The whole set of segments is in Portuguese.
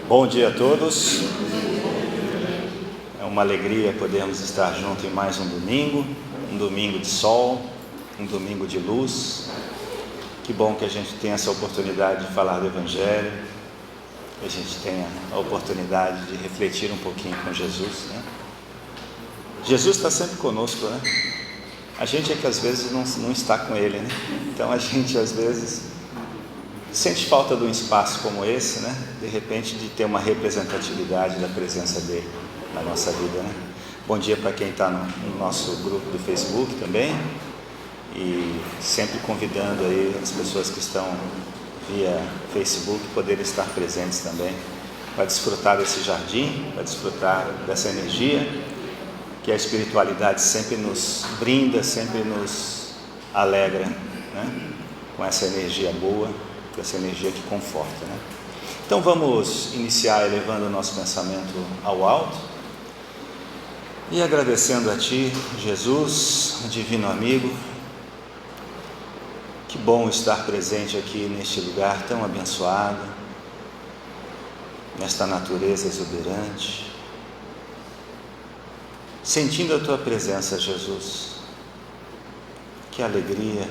Bom dia a todos. É uma alegria podermos estar juntos em mais um domingo de sol, um domingo de luz. Que bom que a gente tem essa oportunidade de falar do Evangelho, que a gente tenha a oportunidade de refletir um pouquinho com Jesus, né? Jesus está sempre conosco, né? A gente é que às vezes não está com Ele, né? Então a gente às vezes sente falta de um espaço como esse, né? De repente de ter uma representatividade da presença dele na nossa vida, né? Bom dia para quem está no nosso grupo do Facebook também, e sempre convidando aí as pessoas que estão via Facebook poderem estar presentes também, para desfrutar desse jardim, para desfrutar dessa energia que a espiritualidade sempre nos brinda, sempre nos alegra, né? Com essa energia boa, com essa energia que conforta, né? Então vamos iniciar elevando o nosso pensamento ao alto e agradecendo a Ti, Jesus, divino amigo. Que bom estar presente aqui neste lugar tão abençoado, nesta natureza exuberante, sentindo a Tua presença, Jesus. Que alegria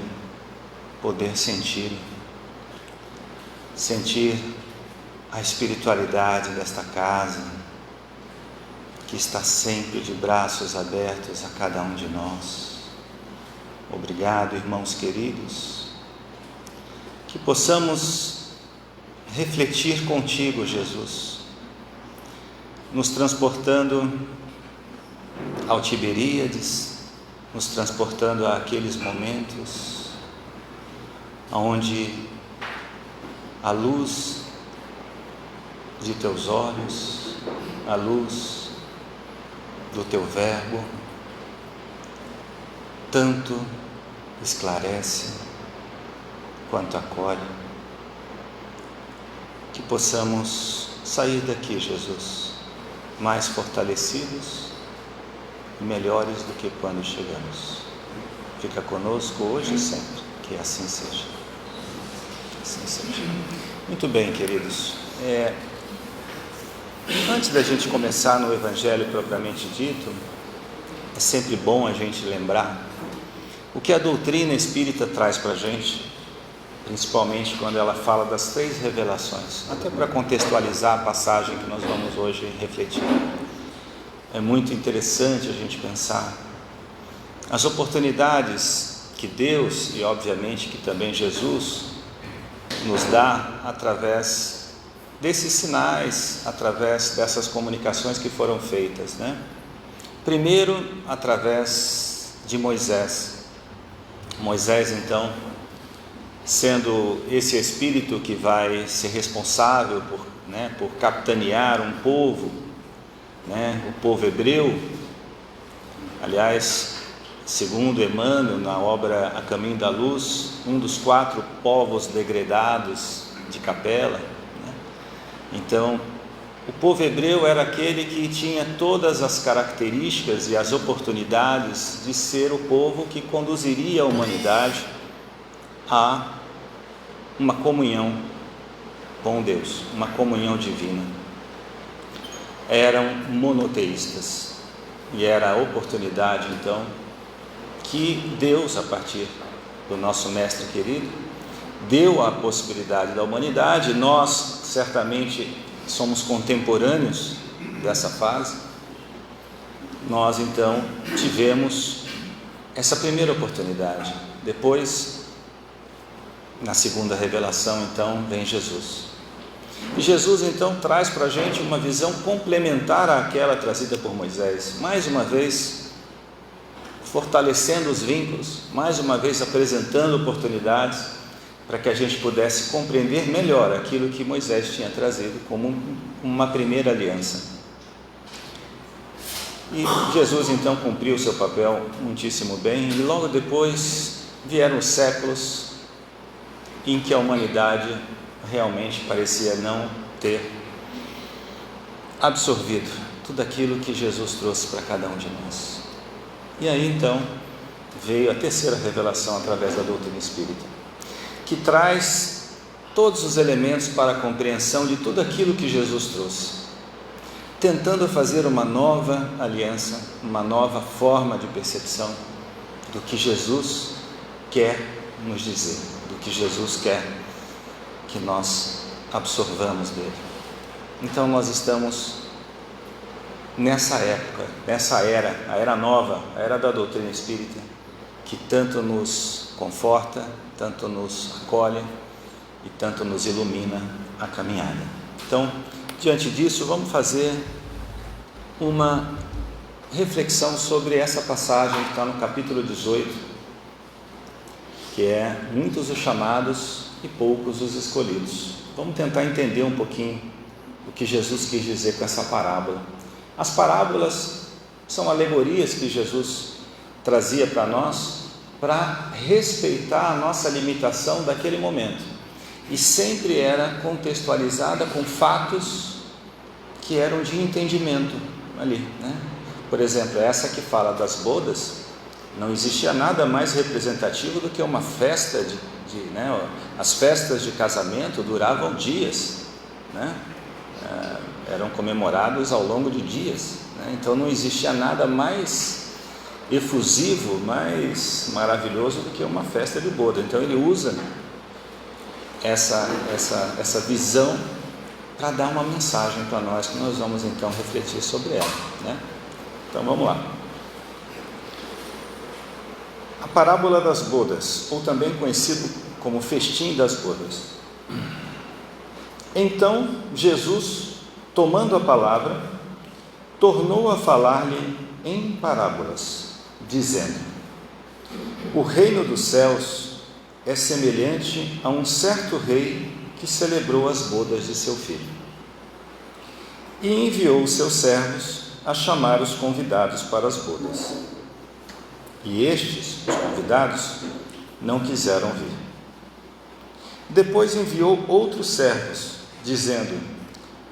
poder sentir a espiritualidade desta casa, que está sempre de braços abertos a cada um de nós. Obrigado, irmãos queridos, que possamos refletir contigo, Jesus, nos transportando ao Tiberíades, nos transportando àqueles momentos onde a luz de teus olhos, a luz do teu verbo, tanto esclarece quanto acolhe. Que possamos sair daqui, Jesus, mais fortalecidos e melhores do que quando chegamos. Fica conosco hoje e sempre, que assim seja. Assim seja. Muito bem, queridos. Antes da gente começar no Evangelho propriamente dito, é sempre bom a gente lembrar o que a doutrina espírita traz para a gente, principalmente quando ela fala das 3 revelações, até para contextualizar a passagem que nós vamos hoje refletir. É muito interessante a gente pensar as oportunidades que Deus, e obviamente que também Jesus, nos dá através desses sinais, através dessas comunicações que foram feitas, né? Primeiro, através de Moisés. Moisés, então, sendo esse espírito que vai ser responsável por capitanear um povo, né? O povo hebreu. Aliás, segundo Emmanuel, na obra A Caminho da Luz, um dos 4 povos degredados de Capela, né? Então, o povo hebreu era aquele que tinha todas as características e as oportunidades de ser o povo que conduziria a humanidade a uma comunhão com Deus, uma comunhão divina. Eram monoteístas, e era a oportunidade, então, que Deus, a partir do nosso mestre querido, deu a possibilidade da humanidade. Nós, certamente, somos contemporâneos dessa fase. Nós, então, tivemos essa primeira oportunidade. Depois, na segunda revelação, então, vem Jesus. E Jesus, então, traz para a gente uma visão complementar àquela trazida por Moisés. Mais uma vez, fortalecendo os vínculos, mais uma vez apresentando oportunidades para que a gente pudesse compreender melhor aquilo que Moisés tinha trazido como uma primeira aliança. E Jesus então cumpriu o seu papel muitíssimo bem, e logo depois vieram os séculos em que a humanidade realmente parecia não ter absorvido tudo aquilo que Jesus trouxe para cada um de nós. E aí então veio a terceira revelação através da doutrina espírita, que traz todos os elementos para a compreensão de tudo aquilo que Jesus trouxe, tentando fazer uma nova aliança, uma nova forma de percepção do que Jesus quer nos dizer, do que Jesus quer que nós absorvamos dele. Então nós estamos nessa época, nessa era, a era nova, a era da doutrina espírita, que tanto nos conforta, tanto nos acolhe e tanto nos ilumina a caminhada. Então, diante disso, vamos fazer uma reflexão sobre essa passagem que está no capítulo 18, que é muitos os chamados e poucos os escolhidos. Vamos tentar entender um pouquinho o que Jesus quis dizer com essa parábola. As parábolas são alegorias que Jesus trazia para nós para respeitar a nossa limitação daquele momento, e sempre era contextualizada com fatos que eram de entendimento ali, né? Por exemplo, essa que fala das bodas, não existia nada mais representativo do que uma festa as festas de casamento duravam dias, né? Eram comemorados ao longo de dias, né? Então não existia nada mais efusivo, mais maravilhoso do que uma festa de boda. Então ele usa essa visão para dar uma mensagem para nós, que nós vamos então refletir sobre ela, né? Então vamos lá. A parábola das bodas, ou também conhecido como festim das bodas. Então Jesus, tomando a palavra, tornou a falar-lhe em parábolas, dizendo: o reino dos céus é semelhante a um certo rei que celebrou as bodas de seu filho, e enviou os seus servos a chamar os convidados para as bodas. E estes, os convidados, não quiseram vir. Depois enviou outros servos, dizendo: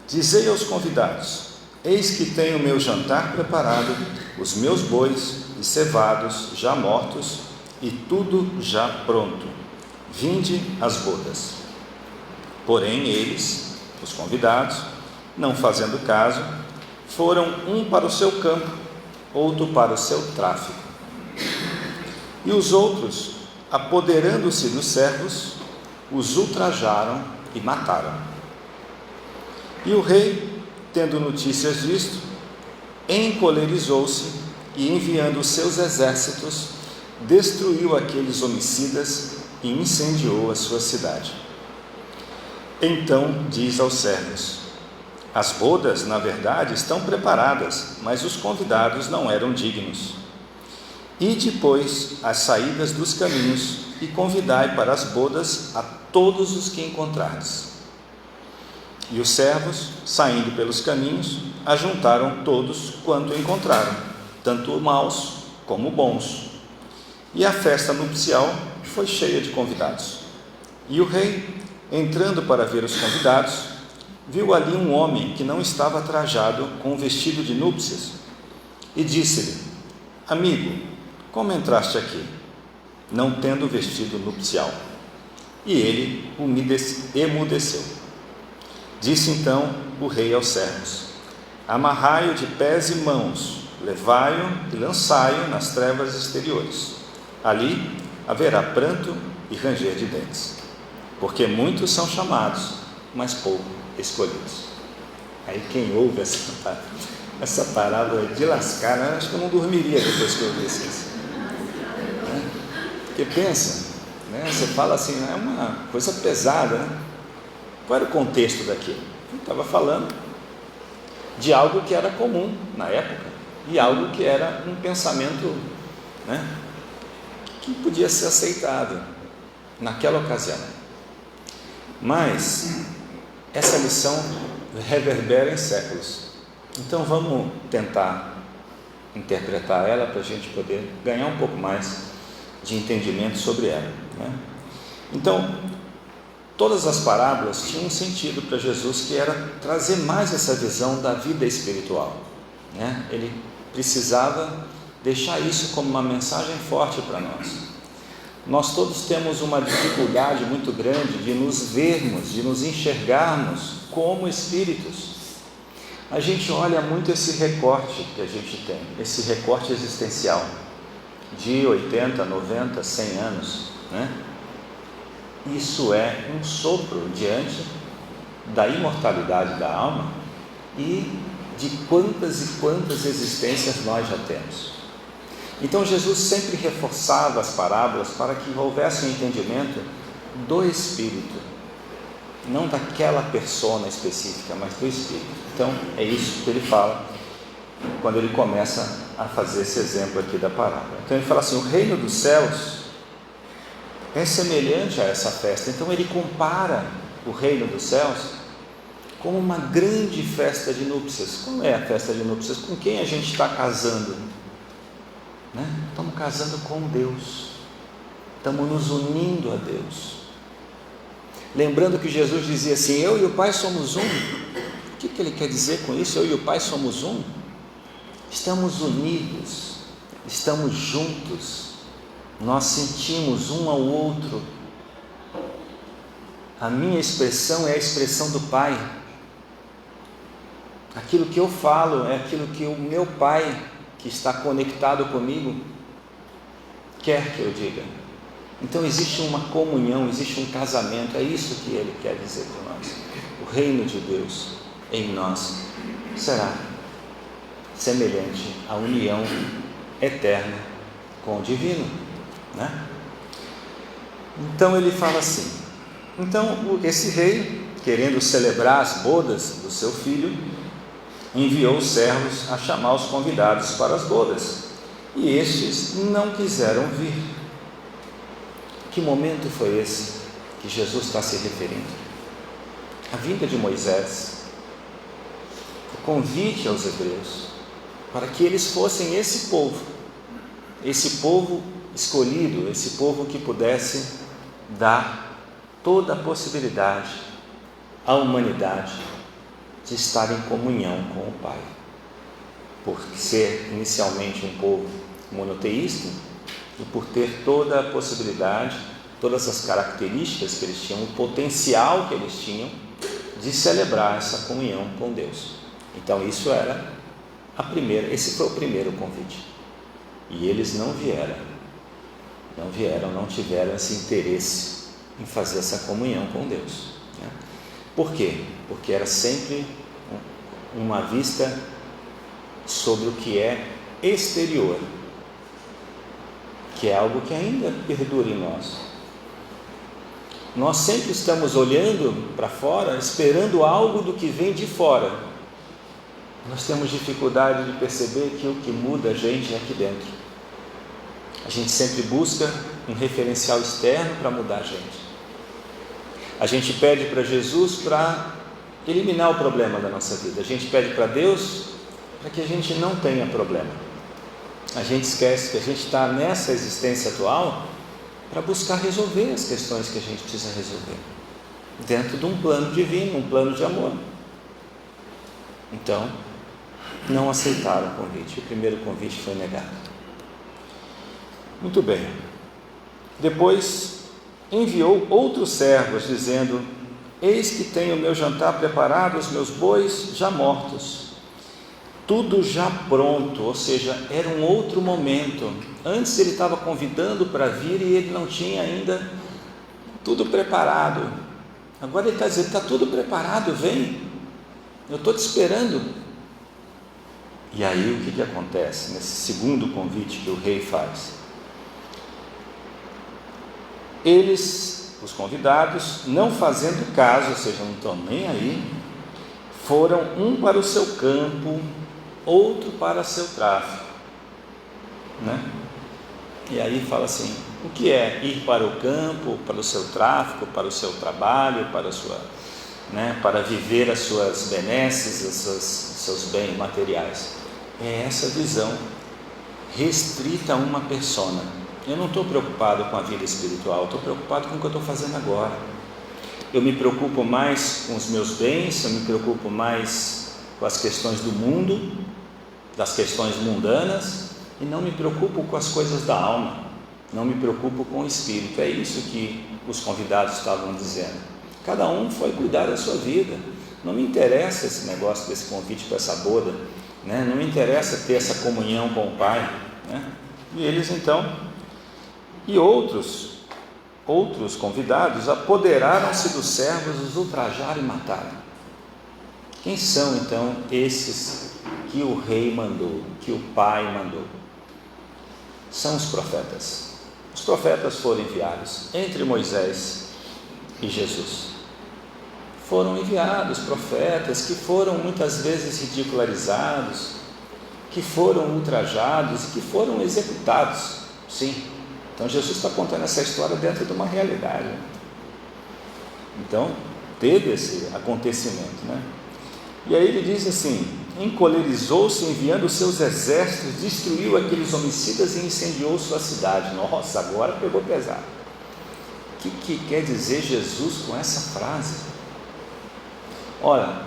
dizei aos convidados: eis que tenho o meu jantar preparado, os meus bois e cevados já mortos, e tudo já pronto. Vinde às bodas. Porém eles, os convidados, não fazendo caso, foram um para o seu campo, outro para o seu tráfico. E os outros, apoderando-se dos servos, os ultrajaram e mataram. E o rei, tendo notícias disto, encolerizou-se e, enviando os seus exércitos, destruiu aqueles homicidas e incendiou a sua cidade. Então diz aos servos: as bodas, na verdade, estão preparadas, mas os convidados não eram dignos. E depois as saídas dos caminhos e convidai para as bodas a todos os que encontrardes. E os servos, saindo pelos caminhos, ajuntaram todos quanto encontraram, tanto maus como bons. E a festa nupcial foi cheia de convidados. E o rei, entrando para ver os convidados, viu ali um homem que não estava trajado com vestido de núpcias, e disse-lhe: amigo, como entraste aqui, não tendo vestido nupcial? E ele emudeceu. Disse então o rei aos servos: amarrai-o de pés e mãos, levai-o e lançai-o nas trevas exteriores. Ali haverá pranto e ranger de dentes, porque muitos são chamados, mas pouco escolhidos. Aí quem ouve essa parábola de lascar, né? Acho que eu não dormiria depois que eu ouvisse isso. Porque pensa, né? Você fala assim, é uma coisa pesada, né? Qual era o contexto daquilo? Ele estava falando de algo que era comum na época, e algo que era um pensamento, né, que podia ser aceitado naquela ocasião. Mas essa lição reverbera em séculos. Então vamos tentar interpretar ela para a gente poder ganhar um pouco mais de entendimento sobre ela, né? Então, todas as parábolas tinham um sentido para Jesus, que era trazer mais essa visão da vida espiritual, né? Ele precisava deixar isso como uma mensagem forte para nós. Nós todos temos uma dificuldade muito grande de nos vermos, de nos enxergarmos como espíritos. A gente olha muito esse recorte que a gente tem, esse recorte existencial, de 80, 90, 100 anos, né? Isso é um sopro diante da imortalidade da alma e de quantas e quantas existências nós já temos. Então Jesus sempre reforçava as parábolas para que houvesse um entendimento do Espírito, não daquela persona específica, mas do Espírito. Então é isso que ele fala quando ele começa a fazer esse exemplo aqui da parábola. Então ele fala assim: o reino dos céus é semelhante a essa festa. Então ele compara o reino dos céus como uma grande festa de núpcias. Como é a festa de núpcias? Com quem a gente está casando? Né? Estamos casando com Deus, estamos nos unindo a Deus. Lembrando que Jesus dizia assim: eu e o Pai somos um. O que ele quer dizer com isso? Eu e o Pai somos um. Estamos unidos, estamos juntos, nós sentimos um ao outro. A minha expressão é a expressão do Pai. Aquilo que eu falo é aquilo que o meu Pai, que está conectado comigo, quer que eu diga. Então existe uma comunhão, existe um casamento. É isso que ele quer dizer para nós. O reino de Deus em nós será semelhante à união eterna com o divino, né? Então ele fala assim: então esse rei, querendo celebrar as bodas do seu filho, enviou os servos a chamar os convidados para as bodas, e estes não quiseram vir. Que momento foi esse que Jesus está se referindo? A vinda de Moisés, o convite aos hebreus, para que eles fossem esse povo escolhido, esse povo que pudesse dar toda a possibilidade à humanidade de estar em comunhão com o Pai, por ser inicialmente um povo monoteísta e por ter toda a possibilidade, todas as características que eles tinham, o potencial que eles tinham de celebrar essa comunhão com Deus. Então isso era esse foi o primeiro convite, e eles não tiveram esse interesse em fazer essa comunhão com Deus, né? Por quê? Porque era sempre uma vista sobre o que é exterior, que é algo que ainda perdura em nós. Nós sempre estamos olhando para fora, esperando algo do que vem de fora. Nós temos dificuldade de perceber que o que muda a gente é aqui dentro. A gente sempre busca um referencial externo para mudar a gente. A gente pede para Jesus para eliminar o problema da nossa vida. A gente pede para Deus para que a gente não tenha problema. A gente esquece que a gente está nessa existência atual para buscar resolver as questões que a gente precisa resolver, dentro de um plano divino, um plano de amor. Então, não aceitaram o convite. O primeiro convite foi negado. Muito bem. Depois enviou outros servos, dizendo: eis que tenho o meu jantar preparado, os meus bois já mortos, tudo já pronto. Ou seja, era um outro momento. Antes ele estava convidando para vir e ele não tinha ainda tudo preparado. Agora ele está dizendo: está tudo preparado, vem, eu estou te esperando. E aí o que acontece nesse segundo convite que o rei faz? Eles, os convidados, não fazendo caso, ou seja, não estão nem aí, foram um para o seu campo, outro para seu tráfico, né? E aí fala assim: o que é ir para o campo, para o seu tráfico, para o seu trabalho, para a sua, né, para viver as suas benesses, os seus bens materiais? É essa visão restrita a uma persona. Eu não estou preocupado com a vida espiritual, estou preocupado com o que eu estou fazendo agora. Eu me preocupo mais com os meus bens, eu me preocupo mais com as questões do mundo, das questões mundanas, e não me preocupo com as coisas da alma. não me preocupo com o espírito. É isso que os convidados estavam dizendo. Cada um foi cuidar da sua vida. Não me interessa esse negócio desse convite para essa boda, né? Não me interessa ter essa comunhão com o Pai, né? E eles então, e outros convidados apoderaram-se dos servos, os ultrajaram e mataram. Quem são então esses que o rei mandou, que o Pai mandou? São os profetas. Os profetas foram enviados entre Moisés e Jesus. Foram enviados profetas que foram muitas vezes ridicularizados, que foram ultrajados e que foram executados. Sim. Então Jesus está contando essa história dentro de uma realidade. Então teve esse acontecimento, né? E aí ele diz assim: encolerizou-se, enviando os seus exércitos, destruiu aqueles homicidas e incendiou sua cidade. Nossa, agora pegou pesado. O que quer dizer Jesus com essa frase? Olha,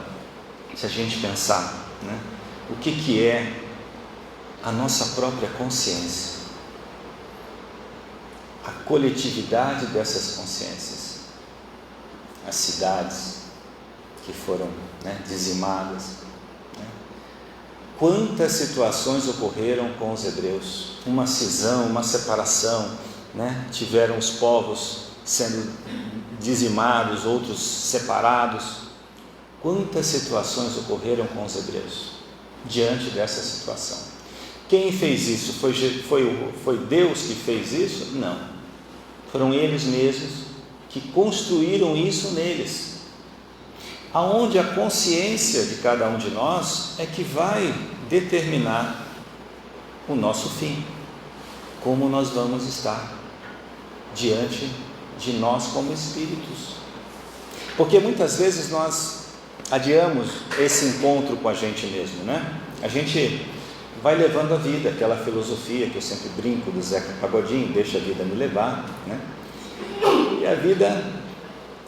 se a gente pensar, né, o que é a nossa própria consciência, a coletividade dessas consciências, as cidades que foram, né, dizimadas, né? Quantas situações ocorreram com os hebreus, uma cisão, uma separação, né? Tiveram os povos sendo dizimados, outros separados. Quantas situações ocorreram com os hebreus diante dessa situação? Quem fez isso? Foi Deus que fez isso? Não, foram eles mesmos que construíram isso neles. Aonde a consciência de cada um de nós é que vai determinar o nosso fim, como nós vamos estar diante de nós como espíritos. Porque muitas vezes nós adiamos esse encontro com a gente mesmo, né? A gente vai levando a vida, aquela filosofia que eu sempre brinco do Zeca Pagodinho, deixa a vida me levar, né? E a vida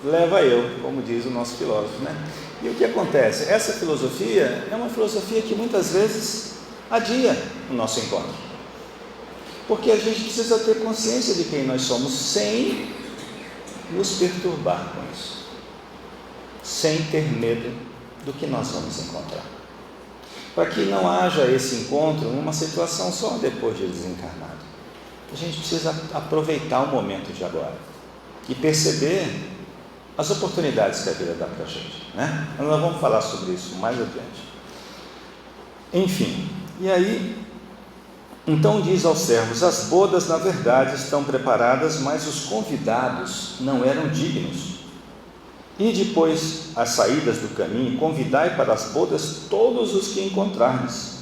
leva eu, como diz o nosso filósofo, né? E o que acontece? Essa filosofia é uma filosofia que muitas vezes adia o nosso encontro, porque a gente precisa ter consciência de quem nós somos, sem nos perturbar com isso, sem ter medo do que nós vamos encontrar, para que não haja esse encontro numa situação só depois de desencarnado. A gente precisa aproveitar o momento de agora e perceber as oportunidades que a vida dá para a gente, né? Nós vamos falar sobre isso mais adiante. Enfim, e aí, então diz aos servos: as bodas na verdade estão preparadas, mas os convidados não eram dignos. E depois, às saídas do caminho, convidai para as bodas todos os que encontrardes.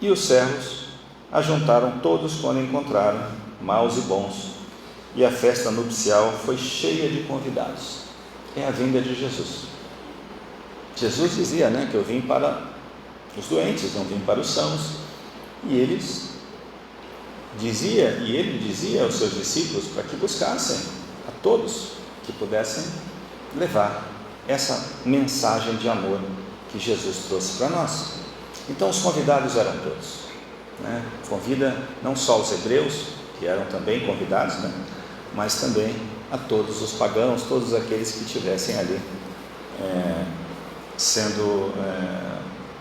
E os servos ajuntaram todos quando encontraram, maus e bons. E a festa nupcial foi cheia de convidados. É a vinda de Jesus. Jesus dizia, né, que eu vim para os doentes, não vim para os sãos. E ele dizia aos seus discípulos para que buscassem a todos que pudessem levar essa mensagem de amor que Jesus trouxe para nós. Então os convidados eram todos, né? Convida não só os hebreus, que eram também convidados, né? Mas também a todos os pagãos, todos aqueles que estivessem ali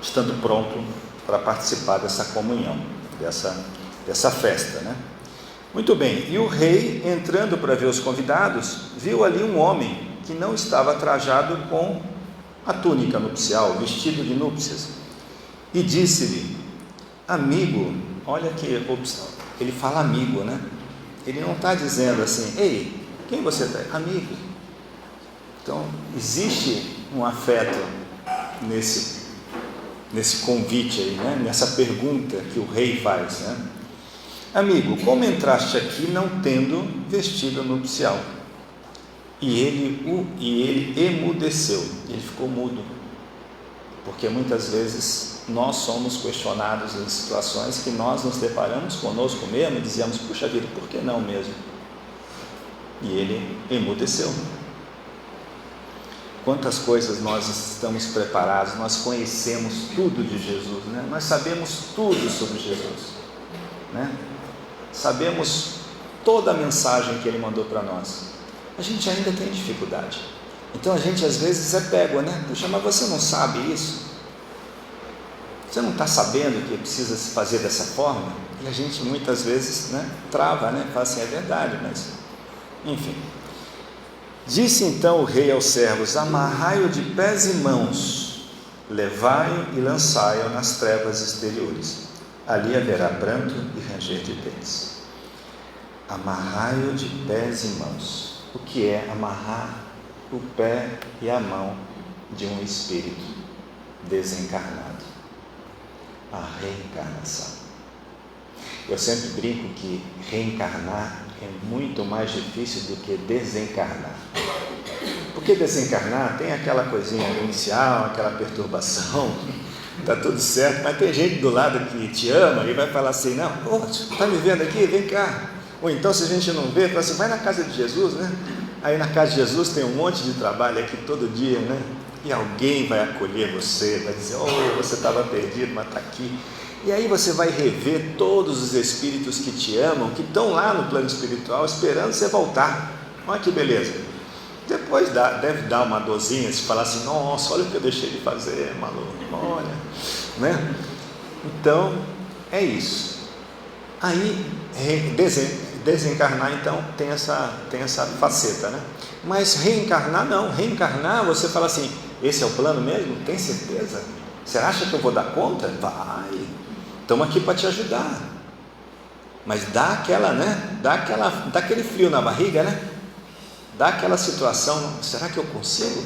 estando pronto para participar dessa comunhão, dessa festa, né? Muito bem, e o rei, entrando para ver os convidados, viu ali um homem que não estava trajado com a túnica nupcial, vestido de núpcias, e disse-lhe: amigo, olha que opção, ele fala amigo, né? Ele não está dizendo assim: ei, quem você é? Amigo. Então existe um afeto nesse convite aí, né? Nessa pergunta que o rei faz, né? Amigo, como entraste aqui não tendo vestido nupcial? E ele emudeceu, ele ficou mudo, porque muitas vezes nós somos questionados em situações que nós nos deparamos conosco mesmo e dizemos: puxa vida, por que não mesmo? E ele emudeceu. Quantas coisas nós estamos preparados, nós conhecemos tudo de Jesus, né? Nós sabemos tudo sobre Jesus, né? Sabemos toda a mensagem que Ele mandou para nós, a gente ainda tem dificuldade. Então a gente às vezes é pego, né? Puxa, mas você não sabe isso? Você não está sabendo que precisa se fazer dessa forma? E a gente muitas vezes, né, trava, né? Fala assim, é verdade, mas enfim. Disse então o rei aos servos: amarrai-o de pés e mãos, levai-o e lançai-o nas trevas exteriores. Ali haverá pranto e ranger de dentes. Amarrai-o de pés e mãos. O que é amarrar o pé e a mão de um espírito desencarnado? A reencarnação. Eu sempre brinco que reencarnar é muito mais difícil do que desencarnar. Porque desencarnar tem aquela coisinha inicial, aquela perturbação, está tudo certo, mas tem gente do lado que te ama e vai falar assim: não, está me vendo aqui? Vem cá. Ou então, se a gente não vê, fala assim: vai na casa de Jesus, né? Aí na casa de Jesus tem um monte de trabalho aqui todo dia, né? E alguém vai acolher você, vai dizer: oh, você estava perdido, mas está aqui. E aí você vai rever todos os espíritos que te amam, que estão lá no plano espiritual esperando você voltar. Olha que beleza. Depois deve dar uma dorzinha, se falar assim: nossa, olha o que eu deixei de fazer, maluco, olha, né? Então é isso. Aí desencarnar então tem essa faceta, né? Mas reencarnar não. Reencarnar, você fala assim: esse é o plano mesmo? Tem certeza? Você acha que eu vou dar conta? Vai, estamos aqui para te ajudar. Mas dá aquela, né? Dá aquele frio na barriga, né? Dá aquela situação: será que eu consigo?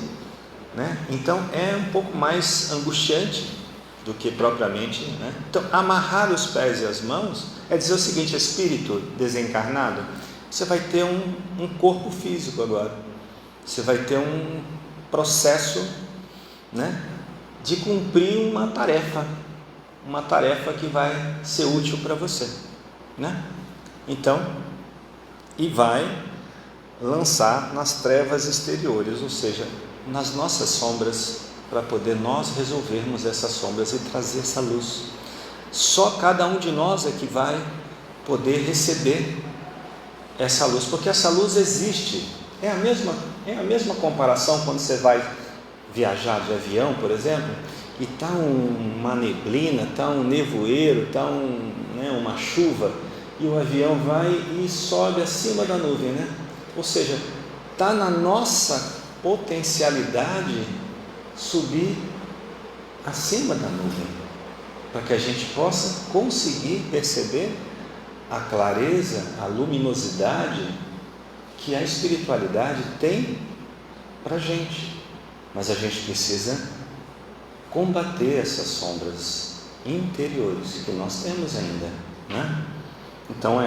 Né? Então é um pouco mais angustiante do que propriamente, né? Então, amarrar os pés e as mãos é dizer o seguinte: espírito desencarnado, você vai ter um corpo físico agora, você vai ter um processo, né, de cumprir uma tarefa que vai ser útil para você, né? Então, e vai lançar nas trevas exteriores, ou seja, nas nossas sombras, para poder nós resolvermos essas sombras e trazer essa luz. Só cada um de nós é que vai poder receber essa luz, porque essa luz existe. É a mesma comparação quando você vai viajar de avião, por exemplo, e está uma neblina, está um nevoeiro, está uma chuva, e o avião vai e sobe acima da nuvem, né? Ou seja, está na nossa potencialidade subir acima da nuvem, para que a gente possa conseguir perceber a clareza, a luminosidade que a espiritualidade tem para a gente. Mas a gente precisa combater essas sombras interiores que nós temos ainda, né? Então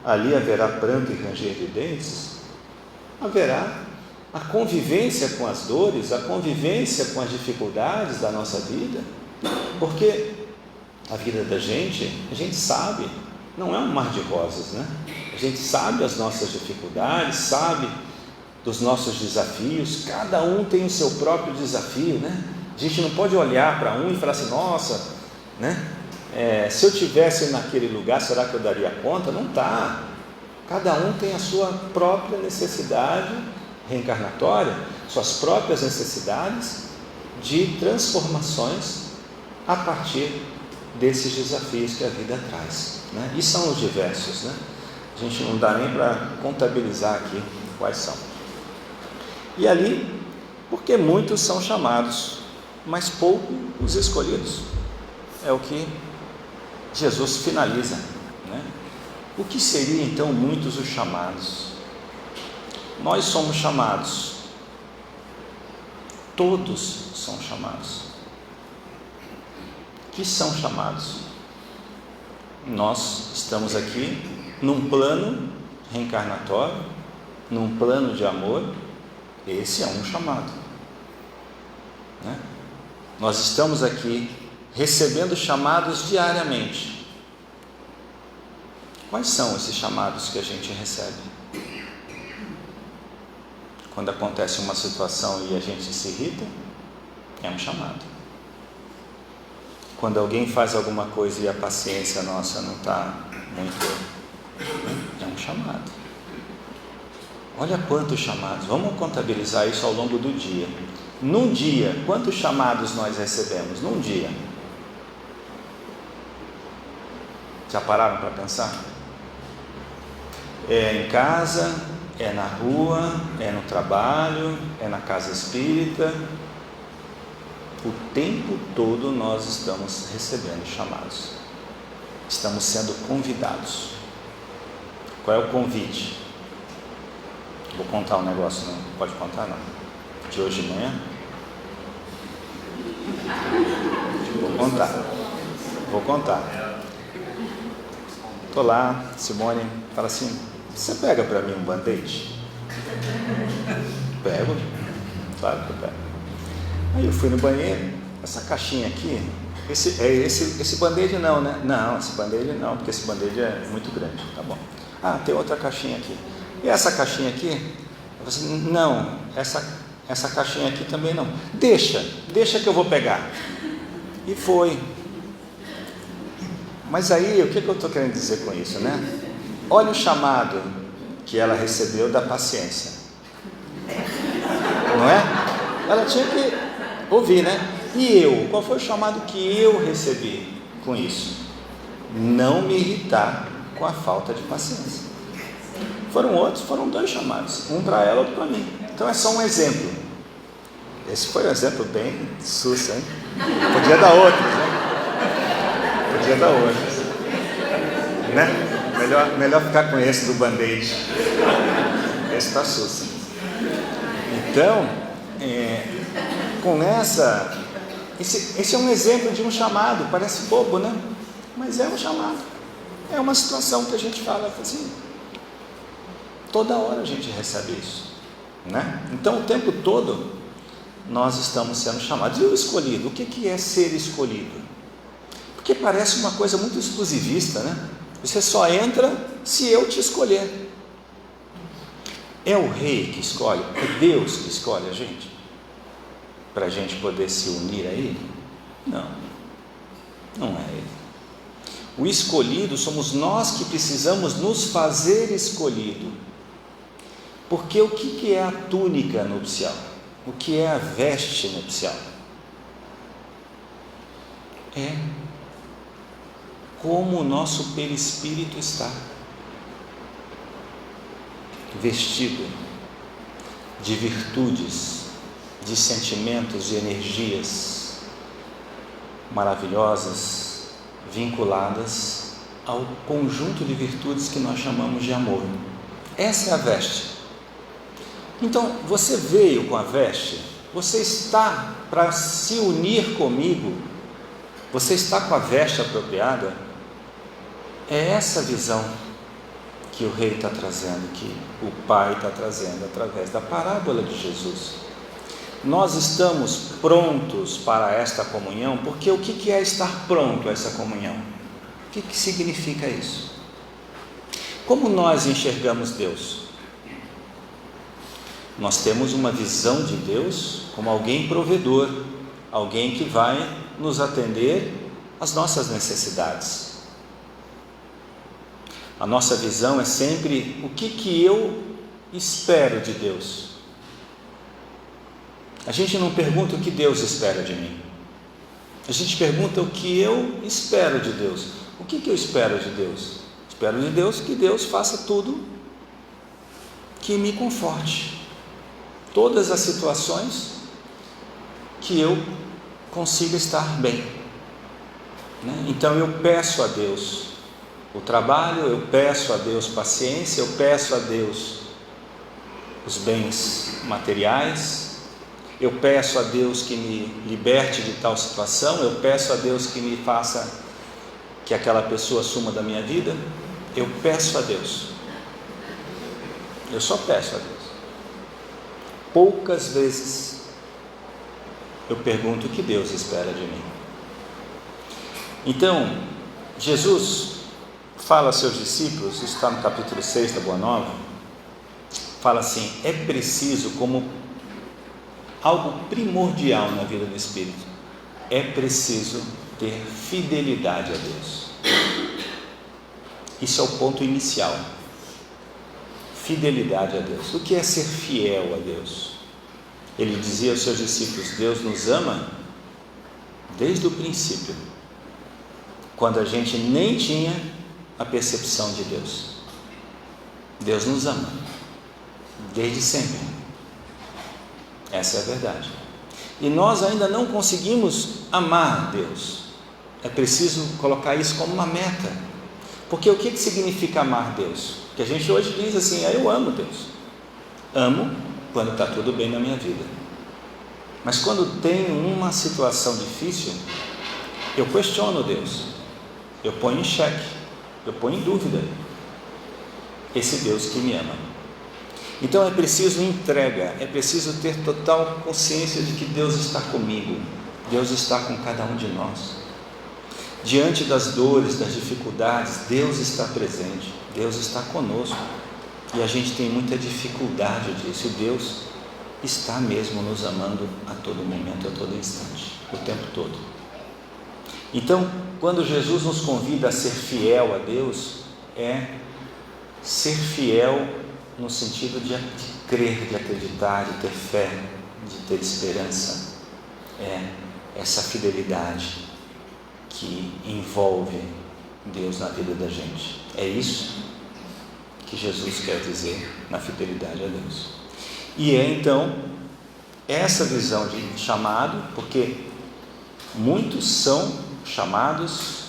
ali haverá pranto e ranger de dentes, haverá a convivência com as dores, a convivência com as dificuldades da nossa vida, porque a vida da gente, a gente sabe, não é um mar de rosas, né? A gente sabe as nossas dificuldades, sabe dos nossos desafios, cada um tem o seu próprio desafio, né? A gente não pode olhar para um e falar assim: nossa, né? Se eu tivesse naquele lugar, será que eu daria conta? Não está. Cada um tem a sua própria necessidade reencarnatória, suas próprias necessidades de transformações a partir desses desafios que a vida traz, né? E são os diversos, né? A gente não dá nem para contabilizar aqui quais são. E ali, porque muitos são chamados, mas poucos os escolhidos. É o que Jesus finaliza, né? O que seria então muitos os chamados? Nós somos chamados, todos são chamados. Que são chamados? Nós estamos aqui num plano reencarnatório, num plano de amor. Esse é um chamado, né? Nós estamos aqui recebendo chamados diariamente. Quais são esses chamados que a gente recebe? Quando acontece uma situação e a gente se irrita, é um chamado. Quando alguém faz alguma coisa e a paciência nossa não está muito, é um um chamado. Olha quantos chamados. Vamos contabilizar isso ao longo do dia. Num dia, quantos chamados nós recebemos? Num dia. Já pararam para pensar? É em casa, é na rua, é no trabalho, é na casa espírita. O tempo todo nós estamos recebendo chamados. Estamos sendo convidados. Qual é o convite? Vou contar um negócio, não pode contar não. De hoje de manhã? Vou contar. Estou lá, Simone fala assim: você pega para mim um band-aid? Pego, claro que eu pego. Aí eu fui no banheiro, essa caixinha aqui, esse band-aid não, né? Não, esse band-aid não, porque esse band-aid é muito grande, tá bom. Ah, tem outra caixinha aqui. E essa caixinha aqui? Eu falei assim, não, essa caixinha aqui também não. Deixa que eu vou pegar. E foi. Mas aí, o que eu estou querendo dizer com isso, né? Olha o chamado que ela recebeu da paciência. Não é? Ela tinha que ouvir, né? E eu? Qual foi o chamado que eu recebi com isso? Não me irritar com a falta de paciência. Foram dois chamados, um para ela, outro para mim. Então é só um exemplo. Esse foi um exemplo bem sussa, hein? Podia dar outros, né? Podia dar outros, né? Melhor ficar com esse do band-aid. Esse está sussa. Então, com esse é um exemplo de um chamado. Parece bobo, né? Mas é um chamado. É uma situação que a gente fala assim. Toda hora a gente recebe isso, né? Então o tempo todo nós estamos sendo chamados. E o escolhido? O que é ser escolhido? Porque parece uma coisa muito exclusivista, né? Você só entra se eu te escolher. É o rei que escolhe? É Deus que escolhe a gente? Para a gente poder se unir a Ele? Não, não é Ele. O escolhido somos nós que precisamos nos fazer escolhido. Porque o que é a túnica nupcial? O que é a veste nupcial? É como o nosso perispírito está vestido de virtudes, de sentimentos, de energias maravilhosas, vinculadas ao conjunto de virtudes que nós chamamos de amor. Essa é a veste. Então, você veio com a veste, você está para se unir comigo, você está com a veste apropriada. É essa visão que o rei está trazendo, que o pai está trazendo através da parábola de Jesus. Nós estamos prontos para esta comunhão, porque o que é estar pronto a essa comunhão? O que significa isso? Como nós enxergamos Deus? Nós temos uma visão de Deus como alguém provedor, alguém que vai nos atender às nossas necessidades. A nossa visão é sempre o que eu espero de Deus. A gente não pergunta o que Deus espera de mim. A gente pergunta o que eu espero de Deus. O que eu espero de Deus? Espero de Deus que Deus faça tudo que me conforte. Todas as situações que eu consiga estar bem, né? Então eu peço a Deus o trabalho, eu peço a Deus paciência, eu peço a Deus os bens materiais, eu peço a Deus que me liberte de tal situação, eu peço a Deus que me faça que aquela pessoa suma da minha vida. Eu peço a Deus, eu só peço a Deus. Poucas vezes eu pergunto o que Deus espera de mim. Então, Jesus fala aos seus discípulos, isso está no capítulo 6 da Boa Nova, fala assim: é preciso, como algo primordial na vida do Espírito, é preciso ter fidelidade a Deus. Isso é o ponto inicial. fidelidade a Deus. O que é ser fiel a Deus? Ele dizia aos seus discípulos: Deus nos ama desde o princípio, quando a gente nem tinha a percepção de Deus. Deus nos ama desde sempre. Essa é a verdade. E nós ainda não conseguimos amar Deus. É preciso colocar isso como uma meta. Porque o que significa amar Deus? Porque a gente hoje diz assim: eu amo Deus. Amo quando está tudo bem na minha vida. Mas quando tem uma situação difícil, eu questiono Deus. Eu ponho em xeque, eu ponho em dúvida esse Deus que me ama. Então é preciso entrega, é preciso ter total consciência de que Deus está comigo, Deus está com cada um de nós. Diante das dores, das dificuldades, Deus está presente, Deus está conosco. E a gente tem muita dificuldade disso. E Deus está mesmo nos amando a todo momento, a todo instante, o tempo todo. Então, quando Jesus nos convida a ser fiel a Deus, é ser fiel no sentido de crer, de acreditar, de ter fé, de ter esperança. É essa fidelidade que envolve Deus na vida da gente. É isso que Jesus quer dizer na fidelidade a Deus. E é então essa visão de chamado, porque muitos são chamados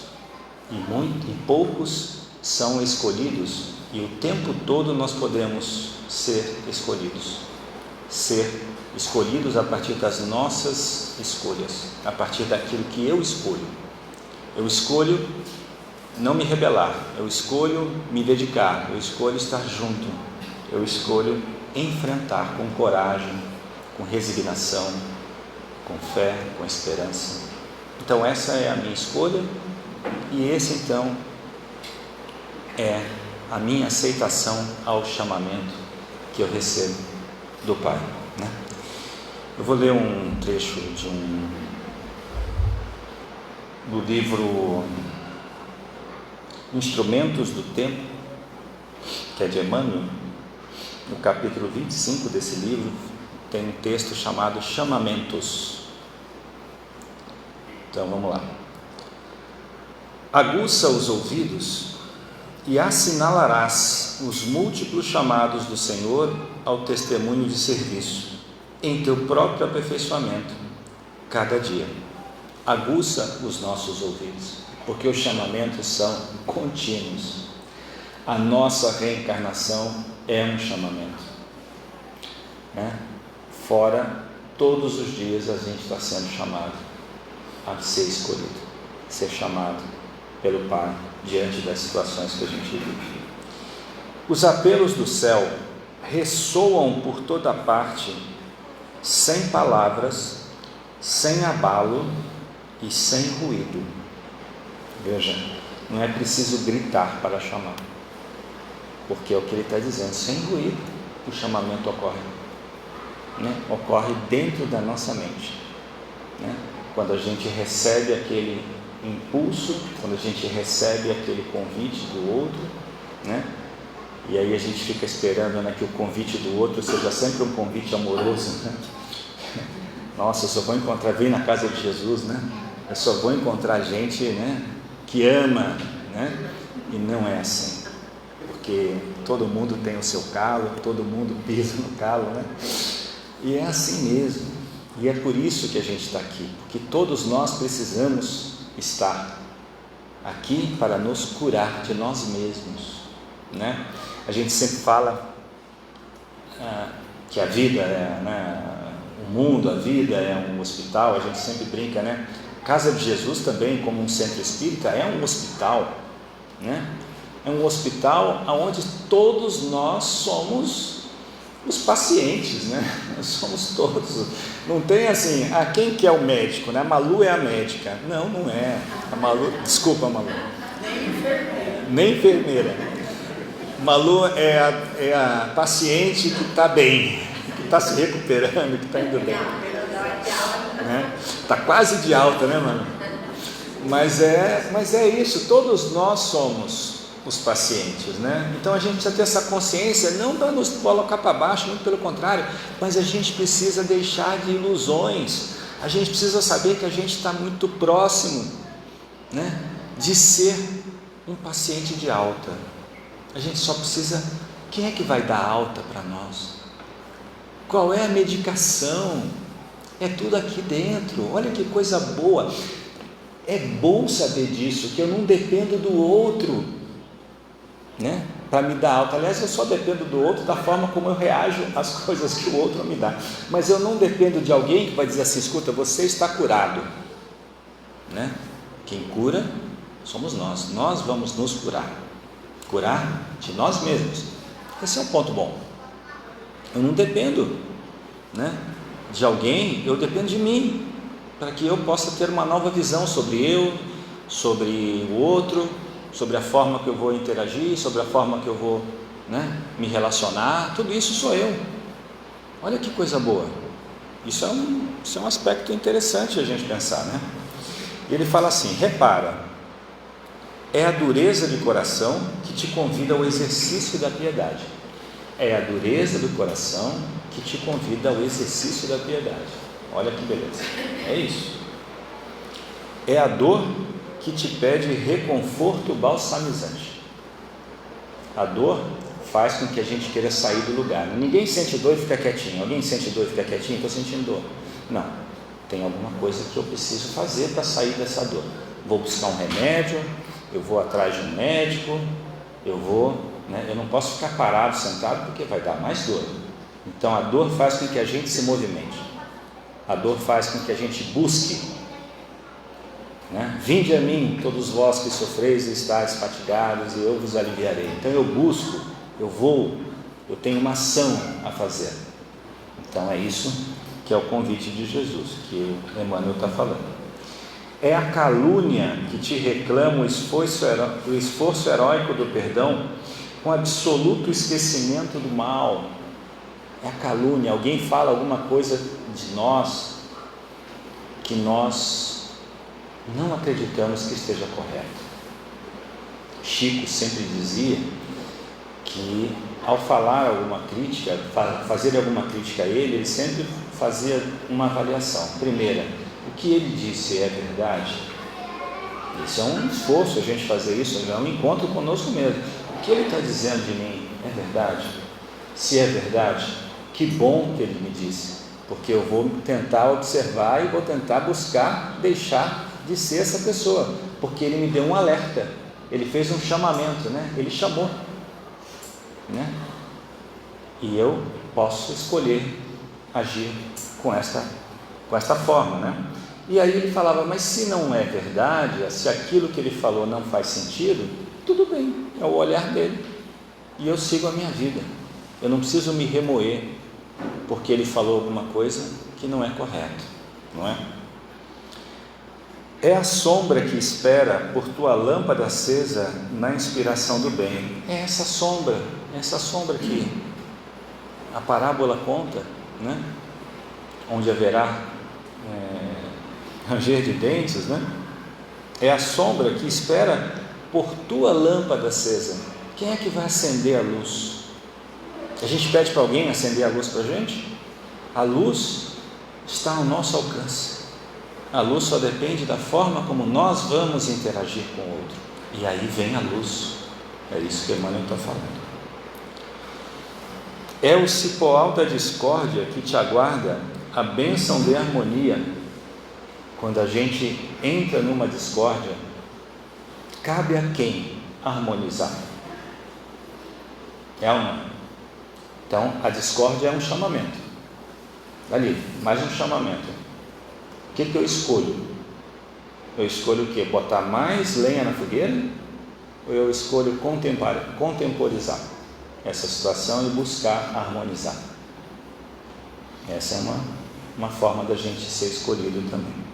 e poucos são escolhidos, e o tempo todo nós podemos ser escolhidos a partir das nossas escolhas, a partir daquilo que eu escolho. Eu escolho não me rebelar, eu escolho me dedicar, eu escolho estar junto, eu escolho enfrentar com coragem, com resignação, com fé, com esperança. Então essa é a minha escolha, e esse então é a minha aceitação ao chamamento que eu recebo do Pai, né? Eu vou ler um trecho do livro Instrumentos do Tempo, que é de Emmanuel. No capítulo 25 desse livro tem um texto chamado Chamamentos. Então vamos lá. Aguça os ouvidos e assinalarás os múltiplos chamados do Senhor ao testemunho de serviço, em teu próprio aperfeiçoamento, cada dia. Aguça os nossos ouvidos, porque os chamamentos são contínuos. A nossa reencarnação é um chamamento, né? Fora, todos os dias a gente está sendo chamado a ser escolhido, ser chamado pelo Pai diante das situações que a gente vive. Os apelos do céu ressoam por toda parte, sem palavras, sem abalo e sem ruído. Veja, não é preciso gritar para chamar, porque é o que ele está dizendo: sem ruído o chamamento ocorre, né? Ocorre dentro da nossa mente, né? Quando a gente recebe aquele impulso, quando a gente recebe aquele convite do outro, né? E aí a gente fica esperando, né, que o convite do outro seja sempre um convite amoroso, né? Nossa, eu só vou encontrar, vem na casa de Jesus, né? Eu só vou encontrar gente, né, que ama, né? E não é assim, porque todo mundo tem o seu calo, todo mundo pisa no calo, né? E é assim mesmo, e é por isso que a gente está aqui, porque todos nós precisamos estar aqui para nos curar de nós mesmos, né? A gente sempre fala que a vida é, né, o mundo, a vida é um hospital, a gente sempre brinca, né? Casa de Jesus também, como um centro espírita, é um hospital, né? É um hospital onde todos nós somos os pacientes, né? Nós somos todos. Não tem assim, quem que é o médico, né? A Malu é a médica. Não, não é. A Malu, desculpa, Malu. Nem enfermeira. Malu é a paciente que está bem, que está se recuperando, que está indo bem. Está quase de alta, né, mano? Mas é isso, todos nós somos os pacientes, né? Então a gente precisa ter essa consciência, não para nos colocar para baixo, muito pelo contrário, mas a gente precisa deixar de ilusões, a gente precisa saber que a gente está muito próximo, né, de ser um paciente de alta. A gente só precisa, quem é que vai dar alta para nós? Qual é a medicação? É tudo aqui dentro. Olha que coisa boa, é bom saber disso, que eu não dependo do outro, né, para me dar alta. Aliás, eu só dependo do outro da forma como eu reajo às coisas que o outro me dá, mas eu não dependo de alguém que vai dizer assim: escuta, você está curado, né? Quem cura somos nós vamos nos curar de nós mesmos. Esse é um ponto bom. Eu não dependo, né, de alguém, eu dependo de mim, para que eu possa ter uma nova visão sobre sobre o outro, sobre a forma que eu vou interagir, sobre a forma que eu vou, né, me relacionar. Tudo isso sou eu. Olha que coisa boa. Isso é um aspecto interessante a gente pensar, né? E ele fala assim: repara, é a dureza de coração que te convida ao exercício da piedade. É a dureza do coração que te convida ao exercício da piedade. Olha que beleza. É isso. É a dor que te pede reconforto balsamizante. A dor faz com que a gente queira sair do lugar. Ninguém sente dor e fica quietinho. Alguém sente dor e fica quietinho? Estou sentindo dor. Não, tem alguma coisa que eu preciso fazer para sair dessa dor. Vou buscar um remédio, eu vou atrás de um médico, eu não posso ficar parado, sentado, porque vai dar mais dor. Então a dor faz com que a gente se movimente, a dor faz com que a gente busque, né? Vinde a mim, todos vós que sofreis e estáis fatigados, e eu vos aliviarei. Então eu busco, eu vou, eu tenho uma ação a fazer. Então é isso que é o convite de Jesus, que o Emmanuel está falando. É a calúnia que te reclama o esforço heróico do perdão com absoluto esquecimento do mal. É a calúnia. Alguém fala alguma coisa de nós que nós não acreditamos que esteja correto. Chico sempre dizia que ao falar alguma crítica, fazer alguma crítica a ele sempre fazia uma avaliação. Primeira, o que ele disse é verdade? Isso é um esforço a gente fazer isso, é um encontro conosco mesmo. O que ele está dizendo de mim é verdade? Se é verdade, que bom que ele me disse, porque eu vou tentar observar e vou tentar buscar deixar de ser essa pessoa, porque ele me deu um alerta, ele fez um chamamento, né? Ele chamou, né? E eu posso escolher agir com esta forma, né? E aí ele falava: mas se não é verdade, se aquilo que ele falou não faz sentido, tudo bem, é o olhar dele, e eu sigo a minha vida, eu não preciso me remoer porque ele falou alguma coisa que não é correto, não é? É a sombra que espera por tua lâmpada acesa na inspiração do bem. É essa sombra que a parábola conta, né? Onde haverá ranger de dentes, né? É a sombra que espera por tua lâmpada acesa. Quem é que vai acender a luz? A gente pede para alguém acender a luz para a gente? A luz está ao nosso alcance. A luz só depende da forma como nós vamos interagir com o outro. E aí vem a luz. É isso que Emmanuel está falando. É o cipoal da discórdia que te aguarda a bênção de harmonia. Quando a gente entra numa discórdia, cabe a quem harmonizar? É ou não? Então a discórdia é um chamamento. Ali, mais um chamamento. O que eu escolho? Eu escolho o quê? Botar mais lenha na fogueira? Ou eu escolho contemporizar essa situação e buscar harmonizar? Essa é uma forma da gente ser escolhido também.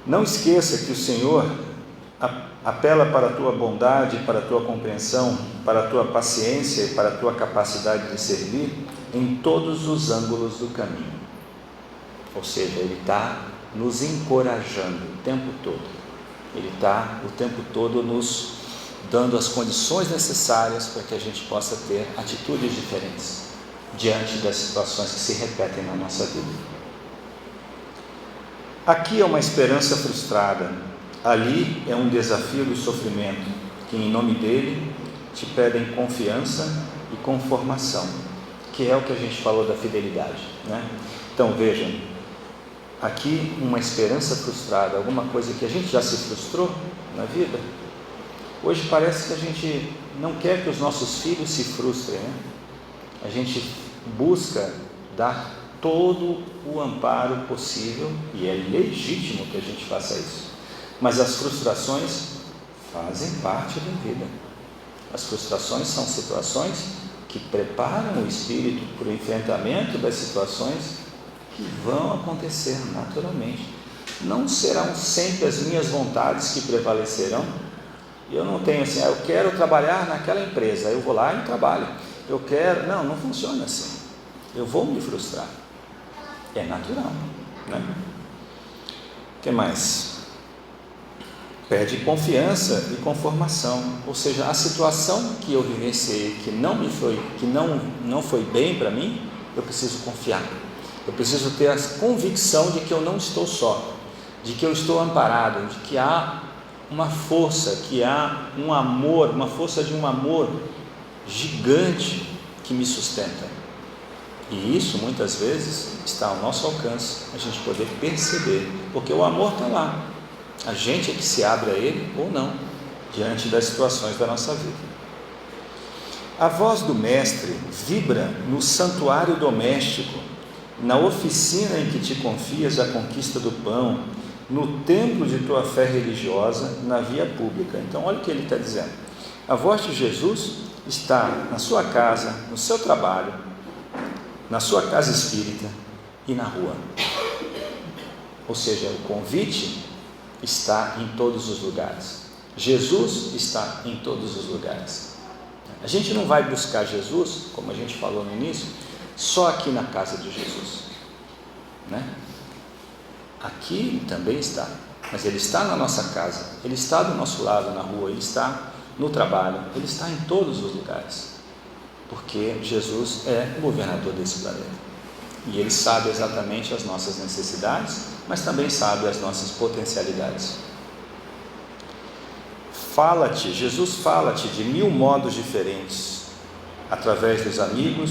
Não esqueça que o Senhor apela para a tua bondade, para a tua compreensão, para a tua paciência e para a tua capacidade de servir em todos os ângulos do caminho. Ou seja, Ele está nos encorajando o tempo todo. Ele está o tempo todo nos dando as condições necessárias para que a gente possa ter atitudes diferentes diante das situações que se repetem na nossa vida. Aqui é uma esperança frustrada, ali é um desafio do sofrimento, que em nome dele te pedem confiança e conformação, que é o que a gente falou da fidelidade, né? Então vejam, aqui uma esperança frustrada, alguma coisa que a gente já se frustrou na vida. Hoje parece que a gente não quer que os nossos filhos se frustrem, né? A gente busca dar todo o amparo possível, e é legítimo que a gente faça isso, mas as frustrações fazem parte da vida. As frustrações são situações que preparam o espírito para o enfrentamento das situações que vão acontecer naturalmente. Não serão sempre as minhas vontades que prevalecerão. Eu não tenho assim, eu quero trabalhar naquela empresa, eu vou lá e trabalho. Eu quero, não funciona assim. Eu vou me frustrar. É natural, né? O que mais? Pede confiança e conformação, ou seja, a situação que eu vivenciei, que não foi bem para mim, eu preciso confiar. Eu preciso ter a convicção de que eu não estou só, de que eu estou amparado, de que há uma força, que há um amor, uma força de um amor gigante que me sustenta. E isso muitas vezes está ao nosso alcance, a gente poder perceber, porque o amor está lá, a gente é que se abre a ele ou não, diante das situações da nossa vida. A voz do Mestre vibra no santuário doméstico, na oficina em que te confias a conquista do pão, no templo de tua fé religiosa, na via pública. Então olha o que ele está dizendo, a voz de Jesus está na sua casa, no seu trabalho, na sua casa espírita e na rua. Ou seja, o convite está em todos os lugares. Jesus está em todos os lugares. A gente não vai buscar Jesus, como a gente falou no início, só aqui na casa de Jesus, né? Aqui também está, mas ele está na nossa casa, ele está do nosso lado na rua, ele está no trabalho, ele está em todos os lugares, porque Jesus é o governador desse planeta, e ele sabe exatamente as nossas necessidades, mas também sabe as nossas potencialidades. Jesus fala-te de 1000 modos diferentes, através dos amigos,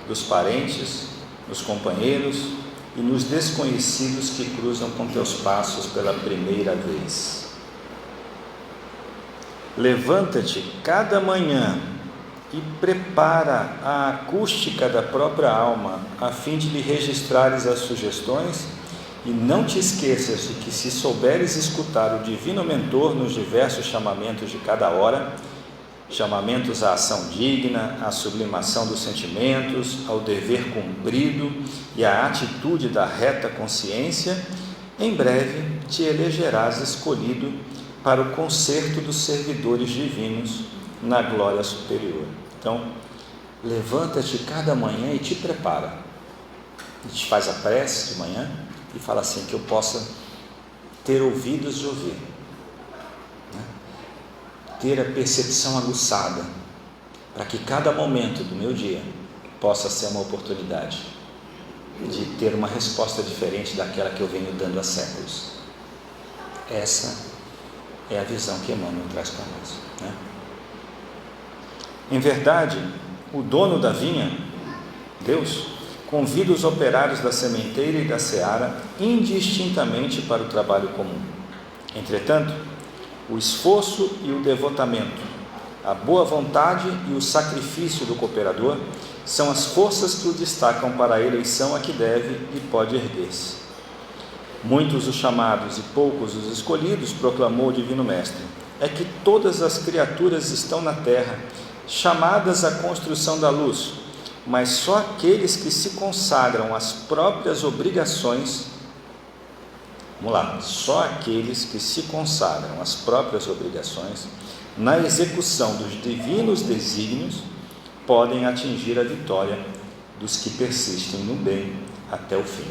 dos parentes, dos companheiros e nos desconhecidos que cruzam com teus passos pela primeira vez. Levanta-te cada manhã e prepara a acústica da própria alma, a fim de lhe registrares as sugestões, e não te esqueças de que, se souberes escutar o Divino Mentor nos diversos chamamentos de cada hora, chamamentos à ação digna, à sublimação dos sentimentos, ao dever cumprido e à atitude da reta consciência, em breve te elegerás escolhido para o concerto dos servidores divinos na glória superior. Então, levanta-te cada manhã e te prepara. A gente faz a prece de manhã e fala assim, que eu possa ter ouvidos de ouvir, né? Ter a percepção aguçada, para que cada momento do meu dia possa ser uma oportunidade de ter uma resposta diferente daquela que eu venho dando há séculos. Essa é a visão que Emmanuel traz para nós, né? Em verdade, o dono da vinha, Deus, convida os operários da sementeira e da seara indistintamente para o trabalho comum. Entretanto, o esforço e o devotamento, a boa vontade e o sacrifício do cooperador são as forças que o destacam para a eleição a que deve e pode erguer-se. Muitos os chamados e poucos os escolhidos, proclamou o Divino Mestre, é que todas as criaturas estão na terra, chamadas à construção da luz, mas só aqueles que se consagram às próprias obrigações, só aqueles que se consagram às próprias obrigações, na execução dos divinos desígnios, podem atingir a vitória dos que persistem no bem até o fim.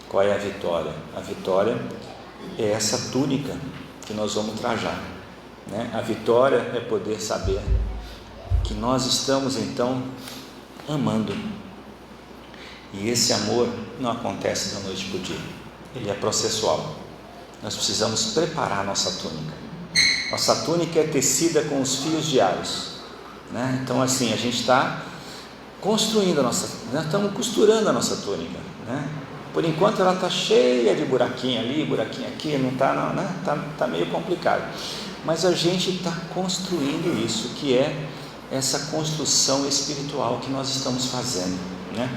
Qual é a vitória? A vitória é essa túnica que nós vamos trajar, né? A vitória é poder saber que nós estamos então amando, e esse amor não acontece da noite para o dia, ele é processual. Nós precisamos preparar a nossa túnica. Nossa túnica é tecida com os fios diários, né? Então assim, a gente está construindo nós estamos costurando a nossa túnica, né? Por enquanto ela está cheia de buraquinho ali, buraquinho aqui, não está, não, né? Tá meio complicado, mas a gente está construindo isso, que é essa construção espiritual que nós estamos fazendo, né?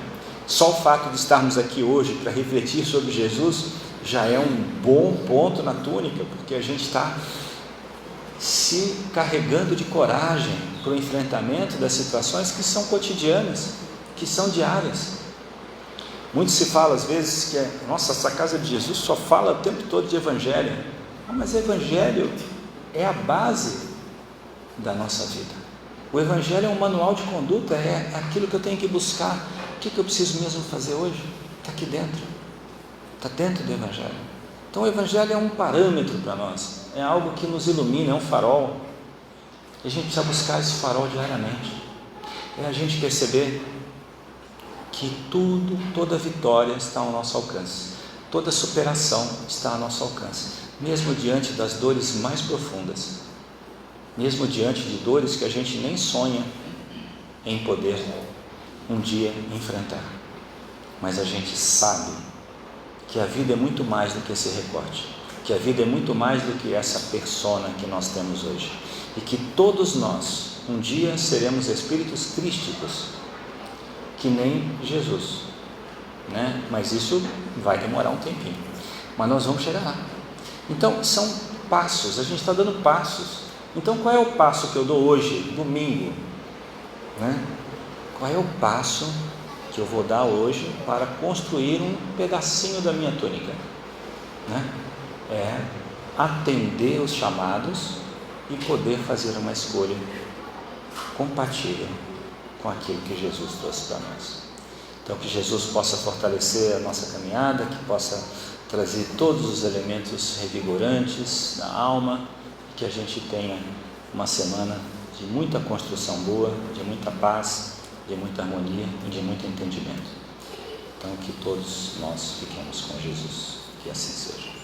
Só o fato de estarmos aqui hoje para refletir sobre Jesus já é um bom ponto na túnica, porque a gente está se carregando de coragem para o enfrentamento das situações que são cotidianas, que são diárias. Muito se fala às vezes que nossa, essa casa de Jesus só fala o tempo todo de evangelho. Mas o evangelho é a base da nossa vida. O evangelho é um manual de conduta, é aquilo que eu tenho que buscar. O que eu preciso mesmo fazer hoje? Está aqui dentro, está dentro do evangelho. Então o evangelho é um parâmetro para nós, é algo que nos ilumina, é um farol, e a gente precisa buscar esse farol diariamente. É a gente perceber que toda vitória está ao nosso alcance, toda superação está ao nosso alcance, mesmo diante das dores mais profundas, mesmo diante de dores que a gente nem sonha em poder um dia enfrentar, mas a gente sabe que a vida é muito mais do que esse recorte, que a vida é muito mais do que essa persona que nós temos hoje, e que todos nós um dia seremos espíritos crísticos, que nem Jesus, né? Mas isso vai demorar um tempinho, mas nós vamos chegar lá. Então são passos, a gente está dando passos. Então qual é o passo que eu dou hoje, domingo, né? Qual é o passo que eu vou dar hoje para construir um pedacinho da minha túnica, né? É atender os chamados e poder fazer uma escolha compatível com aquilo que Jesus trouxe para nós. Então que Jesus possa fortalecer a nossa caminhada, que possa trazer todos os elementos revigorantes da alma, que a gente tenha uma semana de muita construção boa, de muita paz, de muita harmonia e de muito entendimento. Então que todos nós fiquemos com Jesus, que assim seja.